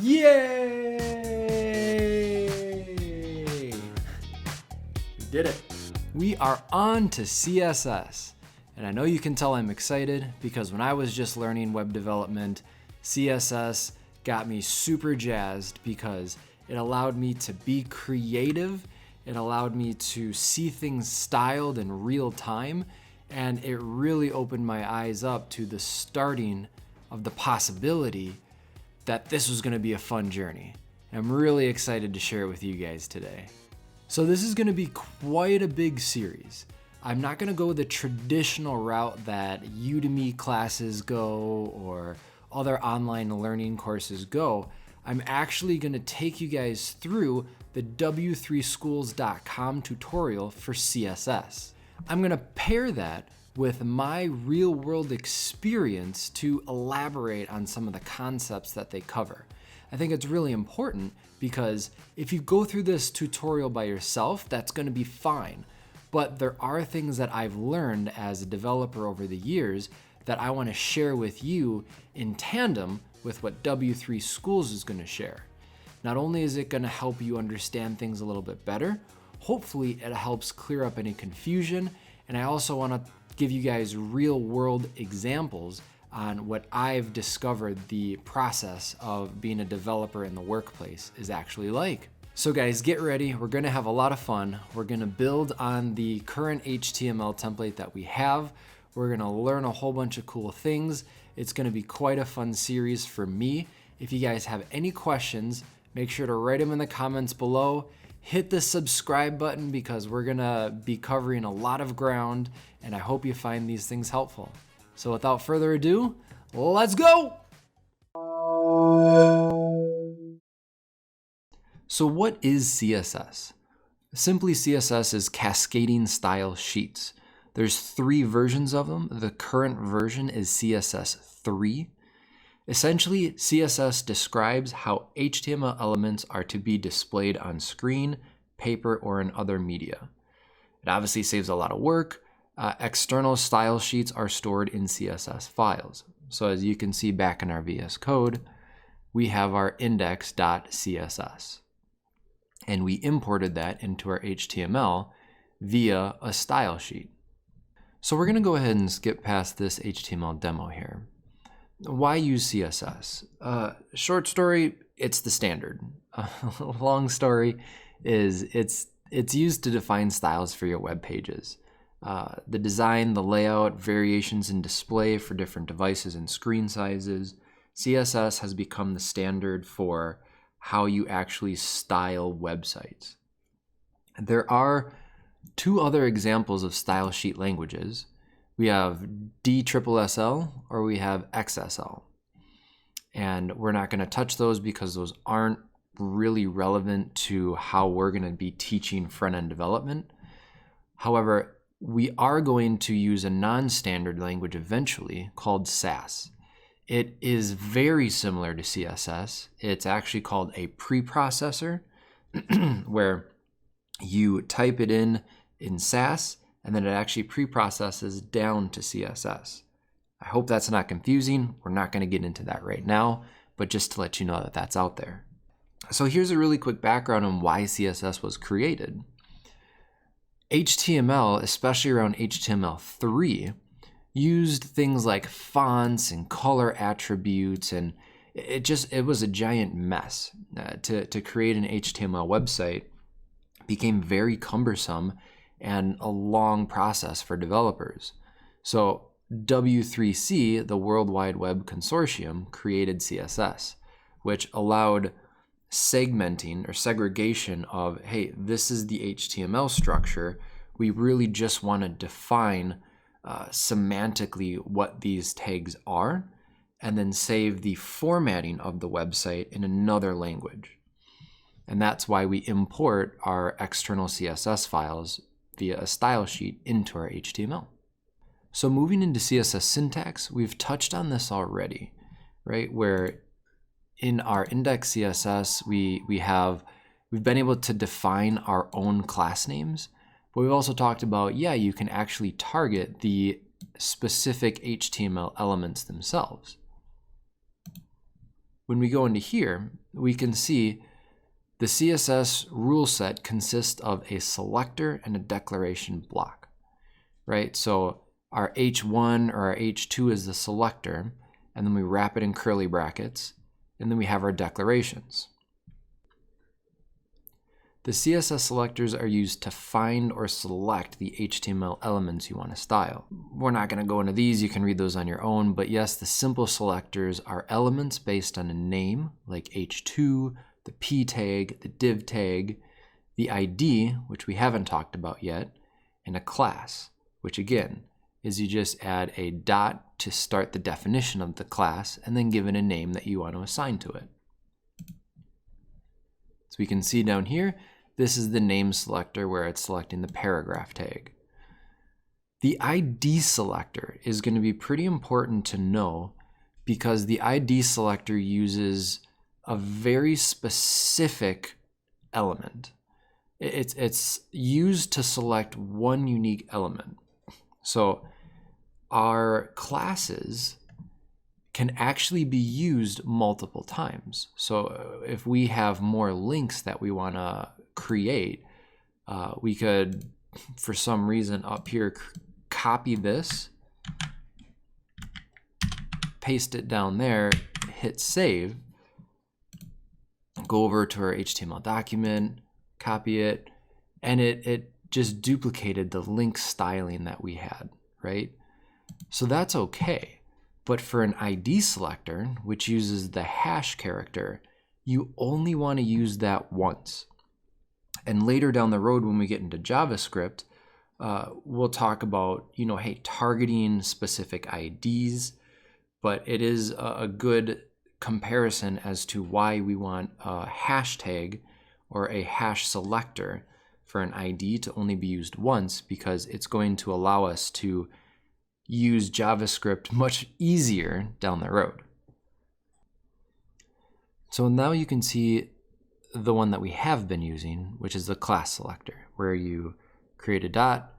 Yay! We did it. We are on to CSS. And I know you can tell I'm excited because when I was just learning web development, CSS got me super jazzed because it allowed me to be creative. It allowed me to see things styled in real time. And it really opened my eyes up to the starting of the possibility that this was gonna be a fun journey. I'm really excited to share it with you guys today. So this is gonna be quite a big series. I'm not gonna go the traditional route that Udemy classes go or other online learning courses go. I'm actually gonna take you guys through the w3schools.com tutorial for CSS. I'm gonna pair that with my real world experience to elaborate on some of the concepts that they cover. I think it's really important because if you go through this tutorial by yourself, that's gonna be fine. But there are things that I've learned as a developer over the years that I wanna share with you in tandem with what W3 Schools is gonna share. Not only is it gonna help you understand things a little bit better, hopefully it helps clear up any confusion, and I also wanna give you guys real world examples on what I've discovered the process of being a developer in the workplace is actually like. So guys, get ready. We're gonna have a lot of fun. We're gonna build on the current HTML template that we have. We're gonna learn a whole bunch of cool things. It's gonna be quite a fun series for me. If you guys have any questions, make sure to write them in the comments below. Hit the subscribe button because we're gonna be covering a lot of ground, and I hope you find these things helpful. So without further ado, let's go! So what is CSS? Simply, CSS is cascading style sheets. There's 3 versions of them. The current version is CSS 3. Essentially, CSS describes how HTML elements are to be displayed on screen, paper, or in other media. It obviously saves a lot of work. External style sheets are stored in CSS files. So as you can see back in our VS Code, we have our index.css. And we imported that into our HTML via a style sheet. So we're gonna go ahead and skip past this HTML demo here. Why use CSS? Short story, it's the standard. Long story is it's used to define styles for your web pages. The design, the layout, variations in display for different devices and screen sizes. CSS has become the standard for how you actually style websites. There are 2 other examples of style sheet languages. We have DSSL or we have XSL. And we're not going to touch those because those aren't really relevant to how we're going to be teaching front-end development. However, we are going to use a non-standard language eventually called Css. It is very similar to CSS. It's actually called a preprocessor where you type it in Css and then it actually preprocesses down to CSS. I hope that's not confusing. We're not going to get into that right now, but just to let you know that that's out there. So here's a really quick background on why CSS was created. HTML, especially around HTML3, used things like fonts and color attributes, and it was a giant mess. To create an HTML website became very cumbersome and a long process for developers. So W3C, the World Wide Web Consortium, created CSS, which allowed segmenting or segregation of, hey, this is the HTML structure. We really just want to define semantically what these tags are, and then save the formatting of the website in another language. And that's why we import our external CSS files via a style sheet into our HTML. So moving into CSS syntax, we've touched on this already, right? Where in our index CSS, we've been able to define our own class names, but we've also talked about, yeah, you can actually target the specific HTML elements themselves. when we go into here, we can see the CSS rule set consists of a selector and a declaration block, right? So our H1 or our H2 is the selector, and then we wrap it in curly brackets, and then we have our declarations. The CSS selectors are used to find or select the HTML elements you want to style. We're not going to go into these, you can read those on your own, but yes, the simple selectors are elements based on a name, like H2, the P tag, the div tag, the ID, which we haven't talked about yet, and a class, which again, is you just add a dot to start the definition of the class and then give it a name that you want to assign to it. So we can see down here, this is the name selector where it's selecting the paragraph tag. The ID selector is going to be pretty important to know because the ID selector uses a very specific element. It's used to select one unique element. So our classes can actually be used multiple times. So if we have more links that we want to create, we could, for some reason up here, copy this, paste it down there, hit save, go over to our HTML document, copy it, and it just duplicated the link styling that we had, right? So that's okay. But for an ID selector, which uses the hash character, you only want to use that once. And later down the road, when we get into JavaScript, we'll talk about, hey, targeting specific IDs, but it is a good comparison as to why we want a hashtag or a hash selector for an ID to only be used once, because it's going to allow us to use JavaScript much easier down the road. So now you can see the one that we have been using, which is the class selector, where you create a dot,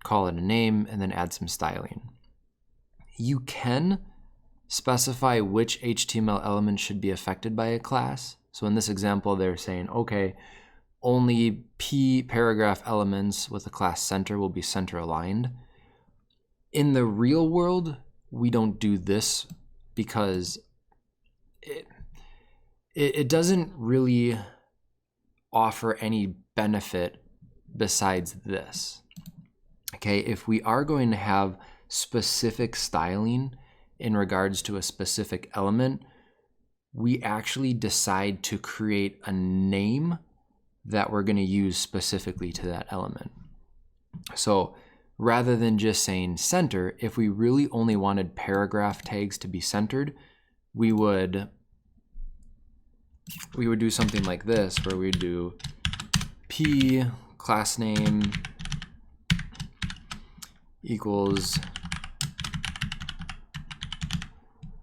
call it a name, and then add some styling. You can specify which HTML element should be affected by a class. So in this example, they're saying, okay, only P paragraph elements with the class center will be center aligned. In the real world, we don't do this because it doesn't really offer any benefit besides this. Okay, if we are going to have specific styling in regards to a specific element, we actually decide to create a name that we're going to use specifically to that element. So rather than just saying center, if we really only wanted paragraph tags to be centered, we would do something like this, where we do P class name equals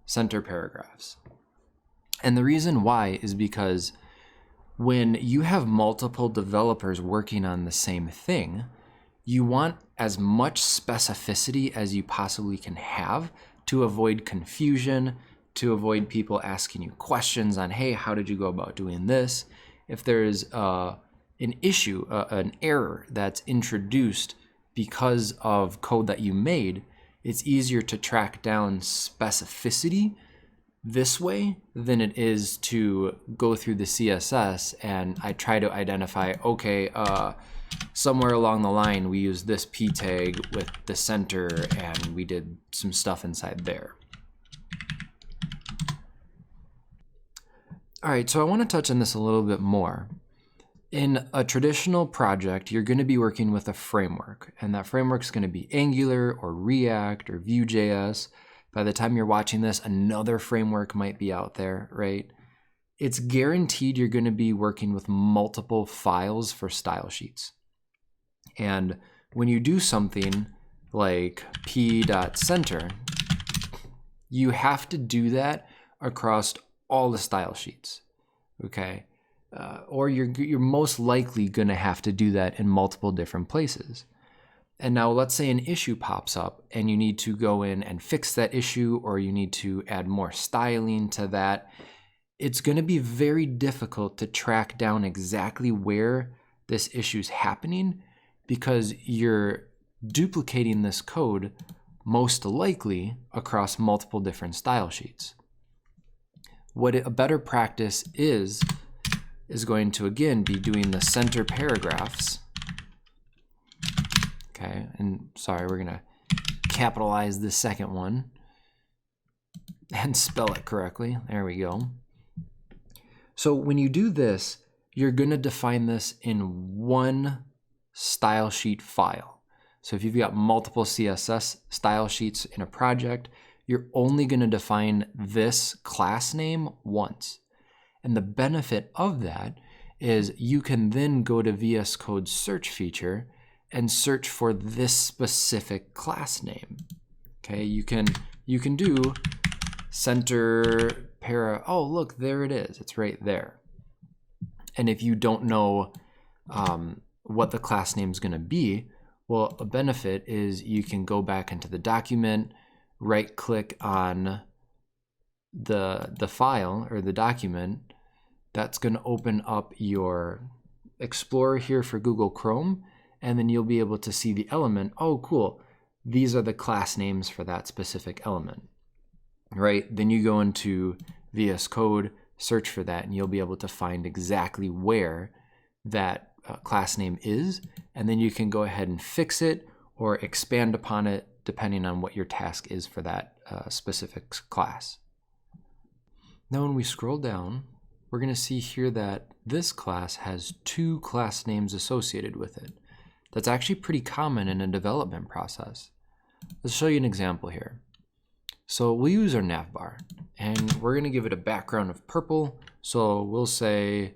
center paragraphs. And the reason why is because when you have multiple developers working on the same thing, you want as much specificity as you possibly can have to avoid confusion, to avoid people asking you questions on, hey, how did you go about doing this? If there's an issue, an error that's introduced because of code that you made, it's easier to track down specificity this way than it is to go through the CSS and I try to identify, okay, somewhere along the line we used this P tag with the center and we did some stuff inside there. All right, so I want to touch on this a little bit more. In a traditional project, you're going to be working with a framework, and that framework is going to be Angular or React or Vue.js. By the time you're watching this, another framework might be out there, right? It's guaranteed you're going to be working with multiple files for style sheets. And when you do something like p.center, you have to do that across all the style sheets, okay? Or you're most likely going to have to do that in multiple different places. And now let's say an issue pops up and you need to go in and fix that issue, or you need to add more styling to that. it's going to be very difficult to track down exactly where this issue is happening because you're duplicating this code most likely across multiple different style sheets. What a better practice is going to, again, be doing the center paragraphs. Okay, and sorry, we're going to capitalize the second one and spell it correctly. There we go. So when you do this, you're going to define this in one style sheet file. So if you've got multiple CSS style sheets in a project, you're only going to define this class name once. And the benefit of that is you can then go to VS Code's search feature and search for this specific class name. Okay, you can do center para. Oh, look, there it is. It's right there. And if you don't know what the class name is going to be, well, a benefit is you can go back into the document, right-click on the file or the document. That's going to open up your Explorer here for Google Chrome, and then you'll be able to see the element. Oh, cool. These are the class names for that specific element, right? Then you go into VS Code, search for that, and you'll be able to find exactly where that class name is, and then you can go ahead and fix it or expand upon it depending on what your task is for that specific class. Now when we scroll down, we're going to see here that this class has 2 class names associated with it. That's actually pretty common in a development process. Let's show you an example here. So we'll use our navbar, and we're going to give it a background of purple. So we'll say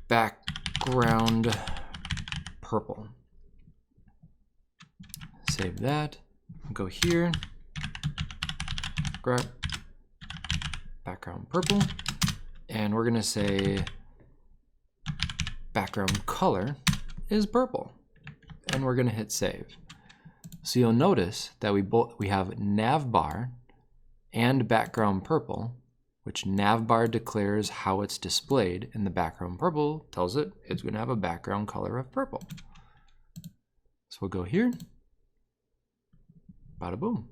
background purple. Save that. Go here. Grab background purple. And we're going to say background color is purple. And we're going to hit save. So you'll notice that we have navbar and background purple, which navbar declares how it's displayed, and the background purple tells it it's going to have a background color of purple. So we'll go here. Bada boom.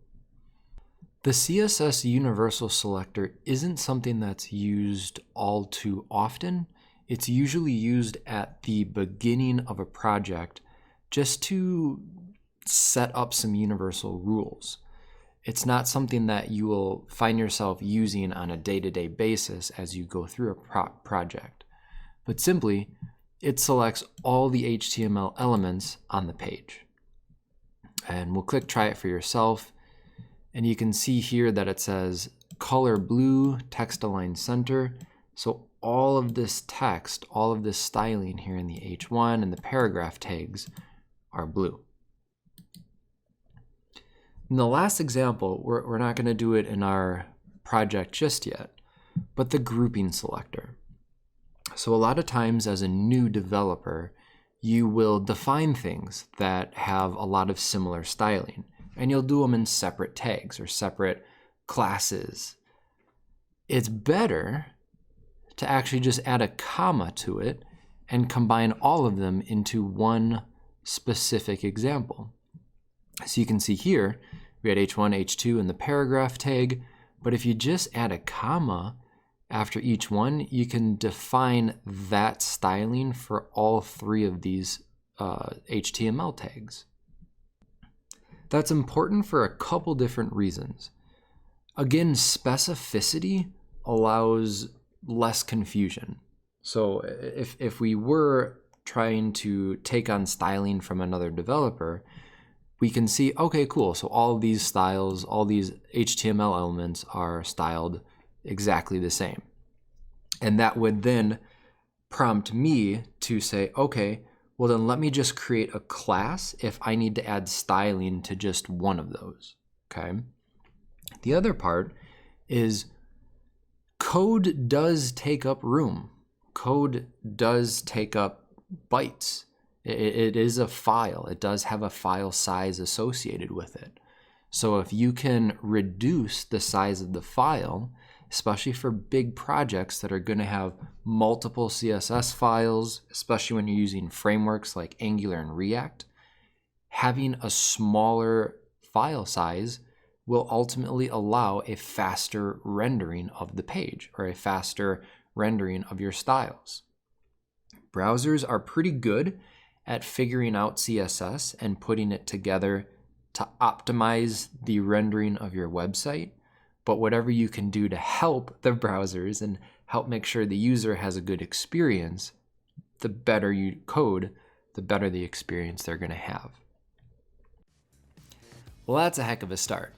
The Css Universal Selector isn't something that's used all too often. It's usually used at the beginning of a project just to set up some universal rules. It's not something that you will find yourself using on a day-to-day basis as you go through a project. But simply, it selects all the HTML elements on the page. And we'll click try it for yourself. And you can see here that it says color blue, text align center. So all of this text, all of this styling here in the H1 and the paragraph tags are blue. In the last example, we're not going to do it in our project just yet, but the grouping selector. So a lot of times as a new developer, you will define things that have a lot of similar styling, and you'll do them in separate tags or separate classes. It's better to actually just add a comma to it and combine all of them into one specific example. So you can see here, we had H1, H2, and the paragraph tag, but if you just add a comma after each one, you can define that styling for all 3 of these HTML tags. That's important for a couple different reasons. Again, specificity allows less confusion. So if we were trying to take on styling from another developer, we can see, okay, cool, so all of these styles, all these HTML elements are styled exactly the same. And that would then prompt me to say, okay, well then let me just create a class if I need to add styling to just one of those, okay? The other part is code does take up room. Code does take up bytes. It is a file. It does have a file size associated with it. So if you can reduce the size of the file, especially for big projects that are going to have multiple CSS files, especially when you're using frameworks like Angular and React. Having a smaller file size will ultimately allow a faster rendering of the page or a faster rendering of your styles. Browsers are pretty good at figuring out CSS and putting it together to optimize the rendering of your website, but whatever you can do to help the browsers and help make sure the user has a good experience, the better you code, the better the experience they're going to have. Well, that's a heck of a start.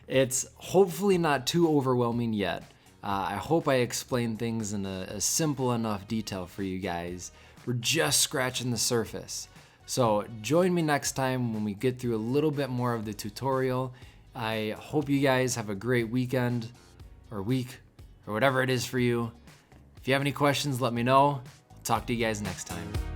It's hopefully not too overwhelming yet. I hope I explained things in a simple enough detail for you guys. We're just scratching the surface. So join me next time when we get through a little bit more of the tutorial. I hope you guys have a great weekend or week or whatever it is for you. If you have any questions, let me know. I'll talk to you guys next time.